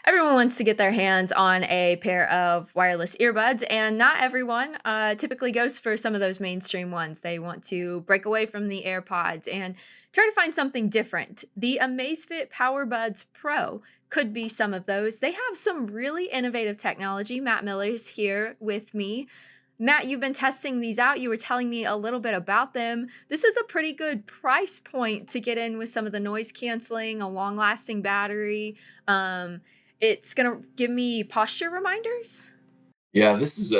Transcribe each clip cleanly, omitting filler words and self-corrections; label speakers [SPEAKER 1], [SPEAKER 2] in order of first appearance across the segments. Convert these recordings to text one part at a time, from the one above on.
[SPEAKER 1] Everyone wants to get their hands on a pair of wireless earbuds, and not everyone typically goes for some of those mainstream ones. They want to break away from the AirPods and try to find something different. The Amazfit PowerBuds Pro could be some of those. They have some really innovative technology. Matt Miller is here with me. Matt, you've been testing these out. You were telling me a little bit about them. This is a pretty good price point to get in with some of the noise canceling, a long lasting battery. It's gonna give me posture reminders?
[SPEAKER 2] Yeah, this is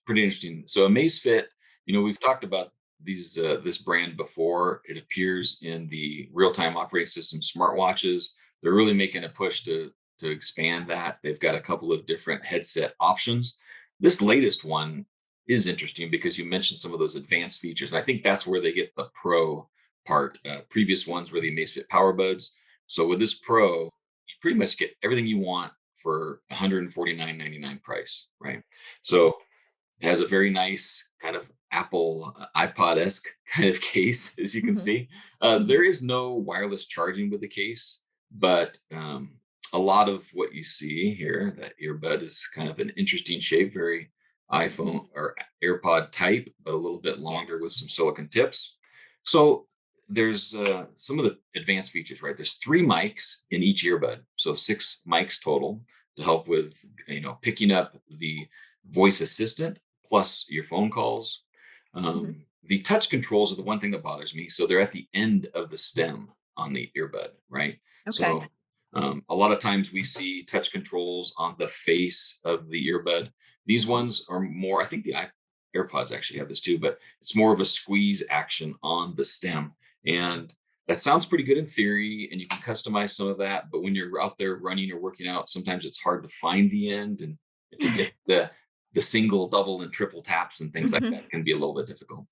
[SPEAKER 2] pretty interesting. So Amazfit, we've talked about this brand before. It appears in the real-time operating system smartwatches. They're really making a push to expand that. They've got a couple of different headset options. This latest one is interesting because you mentioned some of those advanced features, and I think that's where they get the Pro part. Previous ones were the Amazfit PowerBuds. So with this Pro, you pretty much get everything you want for 149.99 price, right? So it has a very nice kind of Apple iPod-esque kind of case, as you can
[SPEAKER 1] Mhm,
[SPEAKER 2] see.
[SPEAKER 1] mhm.
[SPEAKER 2] There is no wireless charging with the case, but a lot of what you see here, that earbud is kind of an interesting shape, very iPhone or AirPod type, but a little bit longer
[SPEAKER 1] Yes.
[SPEAKER 2] with some silicon tips. So there's some of the advanced features, right? There's three mics in each earbud, so six mics total to help with picking up the voice assistant plus your phone calls.
[SPEAKER 1] Mhm.
[SPEAKER 2] The touch controls are the one thing that bothers me. So they're at the end of the stem on the earbud, right?
[SPEAKER 1] Okay.
[SPEAKER 2] So a lot of times we see touch controls on the face of the earbud. These ones are more, I think the AirPods actually have this too, but it's more of a squeeze action on the stem. And that sounds pretty good in theory, and you can customize some of that. But when you're out there running or working out, sometimes it's hard to find the end and to get the single, double, and triple taps and things like
[SPEAKER 1] Mhm,
[SPEAKER 2] that can be a little bit difficult.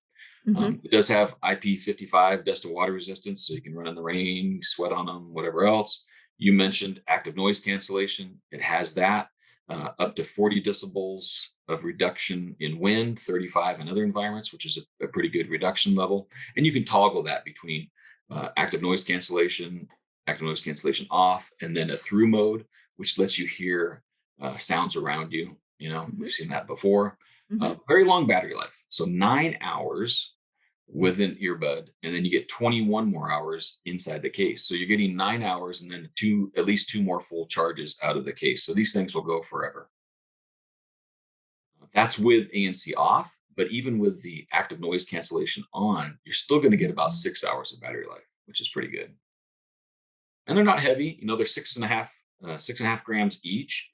[SPEAKER 1] mhm.
[SPEAKER 2] It does have IP55 dust and water resistance, so you can run in the rain, sweat on them, whatever else. You mentioned active noise cancellation. It has that up to 40 decibels of reduction in wind, 35 in other environments, which is a pretty good reduction level. And you can toggle that between active noise cancellation off, and then a through mode, which lets you hear sounds around you. We've
[SPEAKER 1] Mhm,
[SPEAKER 2] seen that before.
[SPEAKER 1] mhm.
[SPEAKER 2] Very long battery life. So 9 hours with an earbud, and then you get 21 more hours inside the case. So you're getting 9 hours and then at least two more full charges out of the case. So these things will go forever. That's with ANC off, but even with the active noise cancellation on, you're still going to get about 6 hours of battery life, which is pretty good. And they're not heavy. They're 6.5 grams each.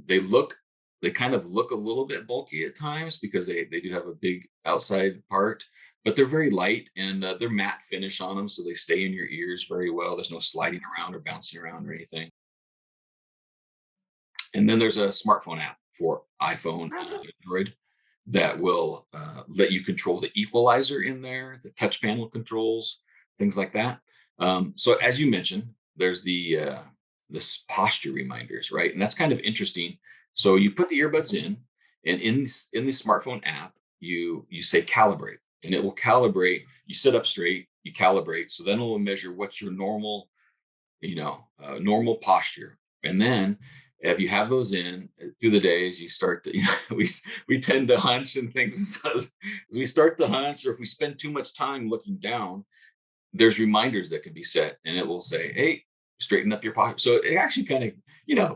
[SPEAKER 2] They look, they kind of look a little bit bulky at times because they do have a big outside part, but they're very light, and they're matte finish on them, so they stay in your ears very well. There's no sliding around or bouncing around or anything. And then there's a smartphone app for iPhone and Android that will let you control the equalizer in there, the touch panel controls, things like that. So as you mentioned, there's this posture reminders, right? And that's kind of interesting. So you put the earbuds in, and in the smartphone app, you say calibrate, and it will calibrate. You sit up straight, you calibrate. So then it will measure what's your normal posture. And then if you have those in through the days, you start to, we tend to hunch and things. So as we start to hunch, or if we spend too much time looking down, there's reminders that can be set, and it will say, "Hey, straighten up your posture." So it actually kind of,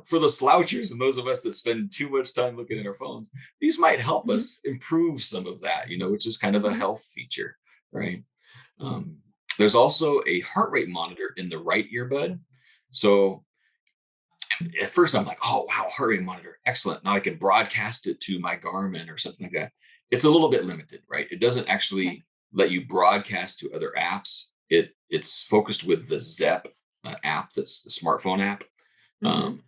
[SPEAKER 2] for the slouchers and those of us that spend too much time looking at our phones, these might help
[SPEAKER 1] Mhm,
[SPEAKER 2] us improve some of that, which is kind of a
[SPEAKER 1] mhm.
[SPEAKER 2] health feature, right? Um, there's also a heart rate monitor in the right earbud. So at first I'm like, oh wow, heart rate monitor, excellent. Now I can broadcast it to my Garmin or something like that. It's a little bit limited, right? It doesn't
[SPEAKER 1] Okay.
[SPEAKER 2] actually let you broadcast to other apps. It's focused with the Zep app, that's the smartphone app.
[SPEAKER 1] Mhm.
[SPEAKER 2] Um,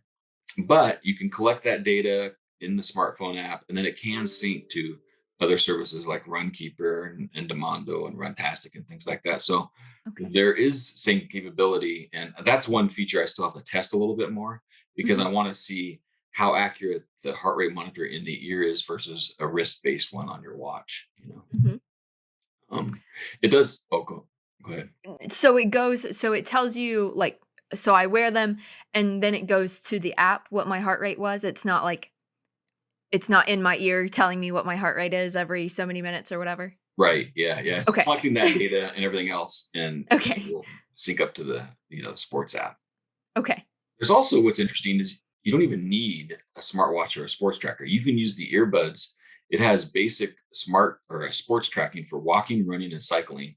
[SPEAKER 2] but you can collect that data in the smartphone app, and then it can sync to other services like Runkeeper and Demondo and Runtastic and things like that. So
[SPEAKER 1] Okay.
[SPEAKER 2] there is sync capability, and that's one feature I still have to test a little bit more because I
[SPEAKER 1] Mhm,
[SPEAKER 2] want to see how accurate the heart rate monitor in the ear is versus a wrist-based one on your watch.
[SPEAKER 1] mhm.
[SPEAKER 2] Um, it does. Oh, go ahead.
[SPEAKER 1] So it tells you, like, So I wear them, and then it goes to the app what my heart rate was. It's not like it's not in my ear telling me what my heart rate is every so many minutes or whatever.
[SPEAKER 2] Right. Yeah. Yeah. It's
[SPEAKER 1] Okay.
[SPEAKER 2] collecting that data and everything else, and it
[SPEAKER 1] Okay.
[SPEAKER 2] will sync up to the the sports app.
[SPEAKER 1] Okay.
[SPEAKER 2] There's also what's interesting is you don't even need a smartwatch or a sports tracker. You can use the earbuds. It has basic smart or sports tracking for walking, running, and cycling.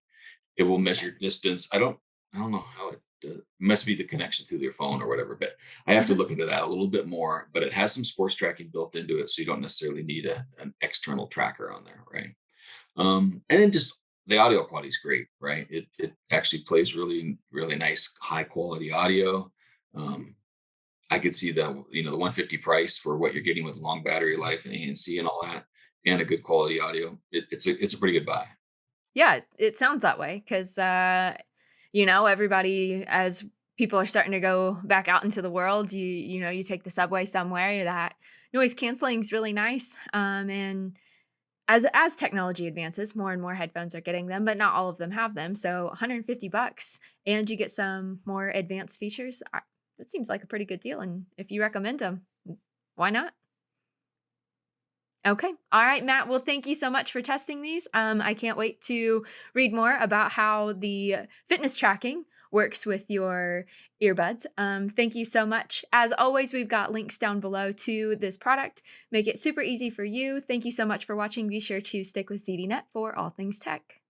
[SPEAKER 2] It will measure distance. I don't know how it does. It must be the connection through their phone or whatever, but I have to
[SPEAKER 1] Mhm.
[SPEAKER 2] look into that a little bit more. But it has some sports tracking built into it, so you don't necessarily need an external tracker on there, right? And then just the audio quality is great, right? It actually plays really nice high quality audio. Um, I could see the 150 price for what you're getting with long battery life and ANC and all that, and a good quality audio. It's a pretty good buy.
[SPEAKER 1] Yeah, it sounds that way 'cause, everybody as people are starting to go back out into the world, you take the subway somewhere, that noise canceling is really nice, and as technology advances, more and more headphones are getting them, but not all of them have them, so $150 and you get some more advanced features, that seems like a pretty good deal, and if you recommend them, why not? Okay. All right, Matt. Well, thank you so much for testing these. I can't wait to read more about how the fitness tracking works with your earbuds. Thank you so much. As always, we've got links down below to this product. Make it super easy for you. Thank you so much for watching. Be sure to stick with ZDNet for all things tech.